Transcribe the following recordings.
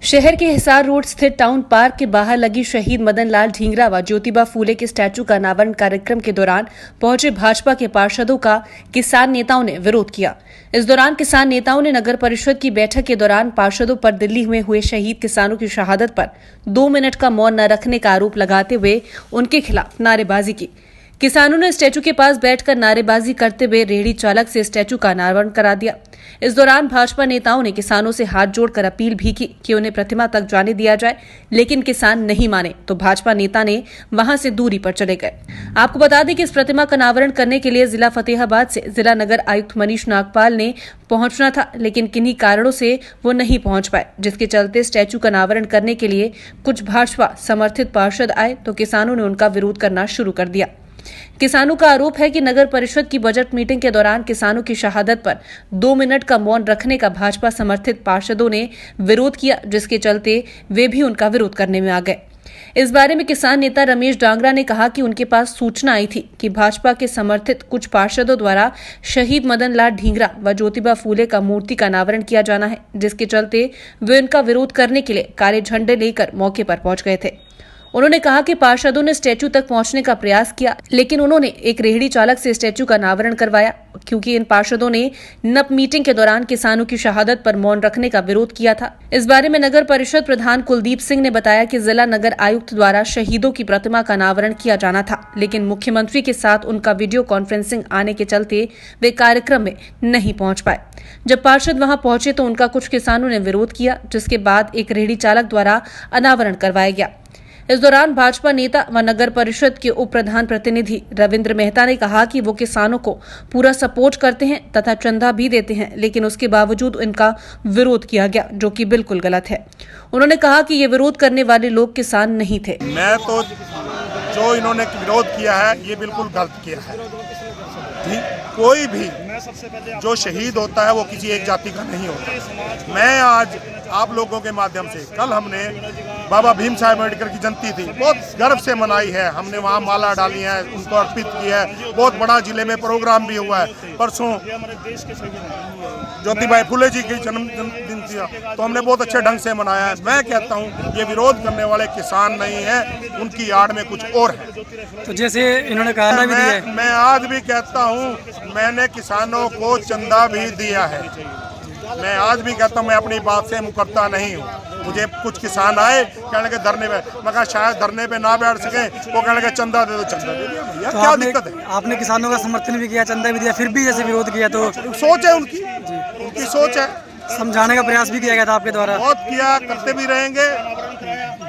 शहर के हिसार रोड स्थित टाउन पार्क के बाहर लगी शहीद मदन लाल ढींगरा व ज्योतिबा फूले के स्टैचू का अनावरण कार्यक्रम के दौरान पहुंचे भाजपा के पार्षदों का किसान नेताओं ने विरोध किया। इस दौरान किसान नेताओं ने नगर परिषद की बैठक के दौरान पार्षदों पर दिल्ली में हुए शहीद किसानों की शहादत पर 2 मिनट का मौन न रखने का आरोप लगाते हुए उनके खिलाफ नारेबाजी की। किसानों ने स्टैचू के पास बैठकर नारेबाजी करते हुए रेहड़ी चालक से स्टैचू का अनावरण करा दिया। इस दौरान भाजपा नेताओं ने किसानों से हाथ जोड़कर अपील भी की कि उन्हें प्रतिमा तक जाने दिया जाए, लेकिन किसान नहीं माने तो भाजपा नेता ने वहां से दूरी पर चले गए। आपको बता दें कि इस प्रतिमा का अनावरण करने के लिए जिला फतेहाबाद से जिला नगर आयुक्त मनीष नागपाल ने पहुंचना था, लेकिन किन्हीं कारणों से वो नहीं पहुंच पाए, जिसके चलते स्टैचू का अनावरण करने के लिए कुछ भाजपा समर्थित पार्षद आए तो किसानों ने उनका विरोध करना शुरू कर दिया। किसानों का आरोप है कि नगर परिषद की बजट मीटिंग के दौरान किसानों की शहादत पर 2 मिनट का मौन रखने का भाजपा समर्थित पार्षदों ने विरोध किया, जिसके चलते वे भी उनका विरोध करने में आ गए। इस बारे में किसान नेता रमेश डांगरा ने कहा कि उनके पास सूचना आई थी कि भाजपा के समर्थित कुछ पार्षदों द्वारा शहीद मदन लाल ढींगरा व ज्योतिबा फूले का मूर्ति का अनावरण किया जाना है, जिसके चलते वे उनका विरोध करने के लिए काले झंडे लेकर मौके पर पहुंच गए थे। उन्होंने कहा कि पार्षदों ने स्टैचू तक पहुंचने का प्रयास किया, लेकिन उन्होंने एक रेहड़ी चालक से स्टैचू का अनावरण करवाया, क्योंकि इन पार्षदों ने नप मीटिंग के दौरान किसानों की शहादत पर मौन रखने का विरोध किया था। इस बारे में नगर परिषद प्रधान कुलदीप सिंह ने बताया कि जिला नगर आयुक्त द्वारा शहीदों की प्रतिमा का अनावरण किया जाना था, लेकिन मुख्यमंत्री के साथ उनका वीडियो कॉन्फ्रेंसिंग आने के चलते वे कार्यक्रम में नहीं पहुंच पाए। जब पार्षद वहां पहुंचे तो उनका कुछ किसानों ने विरोध किया, जिसके बाद एक रेहड़ी चालक द्वारा अनावरण करवाया गया। इस दौरान भाजपा नेता व नगर परिषद के उप प्रधान प्रतिनिधि रविंद्र मेहता ने कहा कि वो किसानों को पूरा सपोर्ट करते हैं तथा चंदा भी देते हैं, लेकिन उसके बावजूद इनका विरोध किया गया, जो कि बिल्कुल गलत है। उन्होंने कहा कि ये विरोध करने वाले लोग किसान नहीं थे। मैं तो जो इन्होंने विरोध किया है ये बिल्कुल गलत किया है। कोई भी जो शहीद होता है वो किसी एक जाति का नहीं होता। मैं आज आप लोगों के माध्यम से, कल हमने बाबा भीम साहब अम्बेडकर की जयंती थी, बहुत गर्व से मनाई है। हमने वहाँ माला डाली है, उनको अर्पित की है। बहुत बड़ा जिले में प्रोग्राम भी हुआ है। परसों ज्योतिबा फूले जी की जन्मदिन थी, तो हमने बहुत अच्छे ढंग से मनाया है। मैं कहता हूँ ये विरोध करने वाले किसान नहीं है, उनकी आड़ में कुछ और है। तो जैसे इन्होंने कहा मैं आज भी कहता हूँ मैंने किसानों को चंदा भी दिया है। मैं आज भी कहता हूँ मैं अपनी बात से मुकरता नहीं हूँ। मुझे कुछ किसान आए कहने लगे धरने पे, मैं कहा शायद धरने पे ना बैठ सके, वो कहने लगे चंदा दे दो, चंदा दे दिया भैया। तो क्या दिक्कत है? आपने किसानों का समर्थन भी किया, चंदा भी दिया, फिर भी जैसे विरोध किया तो सोच है उनकी सोच है। समझाने का प्रयास भी किया गया था आपके द्वारा? बहुत किया, करते भी रहेंगे।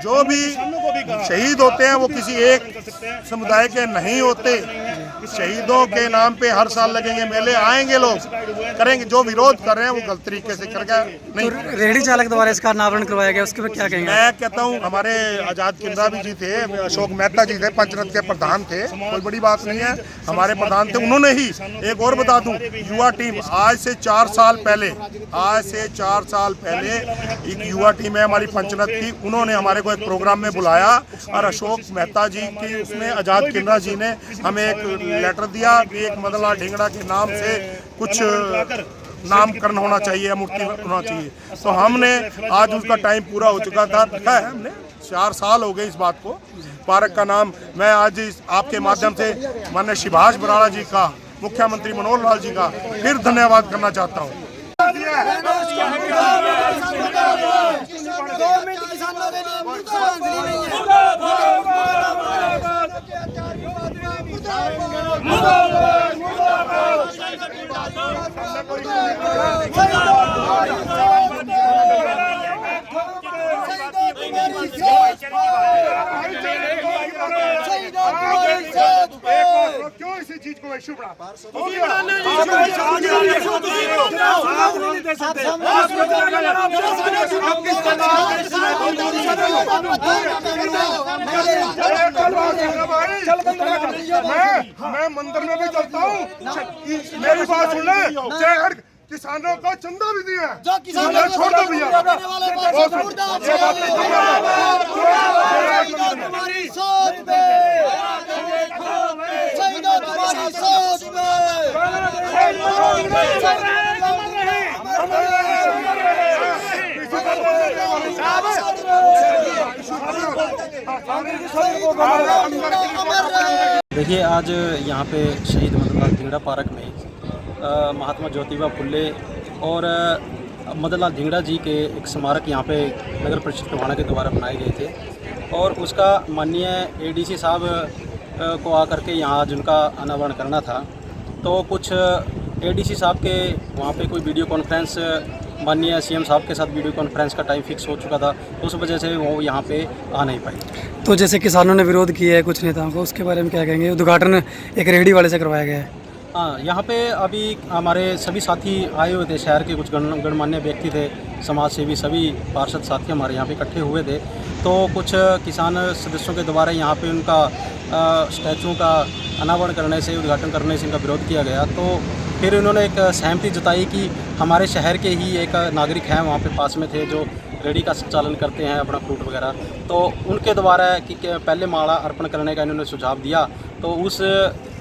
जो भी शहीद होते हैं वो किसी एक समुदाय के नहीं होते। शहीदों के नाम पे हर साल लगेंगे मेले, आएंगे लोग, करेंगे। जो विरोध कर रहे हैं वो गलत तरीके से कर गए। नहीं, तो रेहड़ी चालक द्वारा इसका अनावरण करवाया गया, उसके बाद क्या कहेंगे? मैं कहता हूँ हमारे आजाद किंद्रा जी थे, अशोक मेहता जी थे, पंचरथ के प्रधान थे, कोई बड़ी बात नहीं है, हमारे प्रधान थे। उन्होंने ही, एक और बता दूं, युवा टीम आज से 4 साल पहले एक युवा टीम है हमारी पंचरथ की, उन्होंने हमारे को एक प्रोग्राम में बुलाया और अशोक मेहता जी की उसमें आजाद किंद्रा जी ने हमें एक लेटर दिया कि एक मदन लाल ढींगरा के नाम से कुछ नामकरण होना चाहिए, मूर्ति होना चाहिए। तो हमने आज उसका टाइम पूरा हो चुका था, रखा है हमने, 4 साल हो गए इस बात को। पार्क का नाम मैं आज आपके माध्यम से माननीय सुभाष बराड़ा जी का, मुख्यमंत्री मनोहर लाल जी का फिर धन्यवाद करना चाहता हूँ। क्यों इसी चीज को इशू बना? मैं मंदिर में भी चलता हूँ, मेरी बात सुन ले। किसानों को चंदा भी दिया, जो किसानों छोड़ दो भैया। तुम्हारी सोच पे, शहीदों तुम्हारी सोच पे। देखिए, आज यहाँ पे शहीद मदन लाल धिंगड़ा पार्क में महात्मा ज्योतिबा फुले और मदन लाल धिंगड़ा जी के एक स्मारक यहाँ पे नगर परिषद टोहाना के द्वारा बनाए गए थे और उसका माननीय एडीसी साहब को आकर के यहाँ आज उनका अनावरण करना था। तो कुछ एडीसी साहब के वहाँ पे कोई वीडियो कॉन्फ्रेंस माननीय सीएम साहब के साथ वीडियो कॉन्फ्रेंस का टाइम फिक्स हो चुका था, उस वजह से वो यहाँ पे आ नहीं पाए। तो जैसे किसानों ने विरोध किया है कुछ नेताओं को, उसके बारे में क्या कहेंगे? उद्घाटन एक रेहड़ी वाले से करवाया गया है। हाँ, यहाँ पे अभी हमारे सभी साथी आए हुए थे, शहर के कुछ गणमान्य व्यक्ति थे, समाज सेवी, सभी पार्षद साथी हमारे यहाँ पे इकट्ठे हुए थे। तो कुछ किसान सदस्यों के द्वारा यहाँ पे उनका स्टैचू का अनावरण करने से, उद्घाटन करने से इनका विरोध किया गया। तो फिर उन्होंने एक सहमति जताई कि हमारे शहर के ही एक नागरिक हैं वहाँ पे पास में थे जो रेडी का संचालन करते हैं अपना फ्रूट वगैरह, तो उनके द्वारा कि पहले माला अर्पण करने का इन्होंने सुझाव दिया। तो उस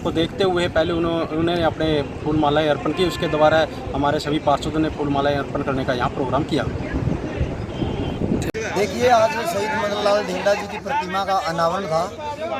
को देखते हुए पहले उन्होंने अपने फूल मालाएँ अर्पण की, उसके द्वारा हमारे सभी पार्षदों ने फूल मालाएँ अर्पण करने का यहाँ प्रोग्राम किया। देखिए, आज शहीद मदन लाल धिंगड़ा जी की प्रतिमा का अनावरण था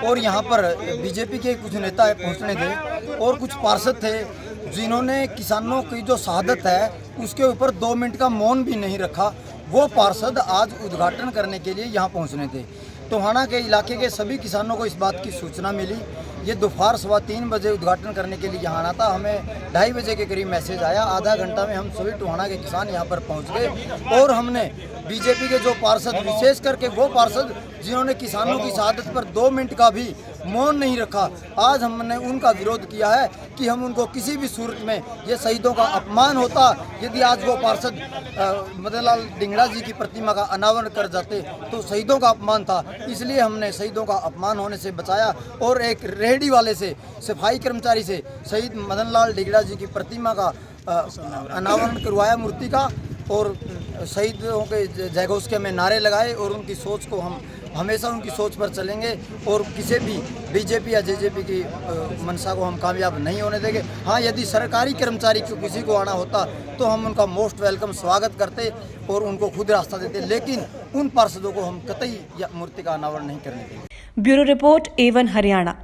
और यहाँ पर बीजेपी के कुछ नेता पहुँचने थे और कुछ पार्षद थे जिन्होंने किसानों की जो शहादत है उसके ऊपर 2 मिनट का मौन भी नहीं रखा। वो पार्षद आज उद्घाटन करने के लिए यहाँ पहुँचने थे। टोहाना के इलाके के सभी किसानों को इस बात की सूचना मिली। ये दोपहर 3:15 बजे उद्घाटन करने के लिए यहाँ आना था। हमें 2:30 बजे के करीब मैसेज आया। आधा घंटा में हम सभी टोहाना के किसान यहाँ पर पहुँच गए और हमने बीजेपी के जो पार्षद, विशेष करके वो पार्षद जिन्होंने किसानों की शहादत पर 2 मिनट का भी मौन नहीं रखा, आज हमने उनका विरोध किया है कि हम उनको किसी भी सूरत में, ये शहीदों का अपमान होता यदि आज वो पार्षद मदन लाल धिंगड़ा जी की प्रतिमा का अनावरण कर जाते तो शहीदों का अपमान था। इसलिए हमने शहीदों का अपमान होने से बचाया और एक रेहड़ी वाले से, सफाई कर्मचारी से शहीद मदन लाल धिंगड़ा जी की प्रतिमा का अनावरण करवाया, मूर्ति का, और शहीदों के जयघोष के हमें नारे लगाए और उनकी सोच को हम हमेशा उनकी सोच पर चलेंगे और किसी भी बीजेपी या जेजेपी की मंशा को हम कामयाब नहीं होने देंगे। हाँ, यदि सरकारी कर्मचारी को किसी को आना होता तो हम उनका मोस्ट वेलकम स्वागत करते और उनको खुद रास्ता देते, लेकिन उन पार्षदों को हम कतई या मूर्ति का अनावरण नहीं करने देंगे। Bureau report A1 Haryana.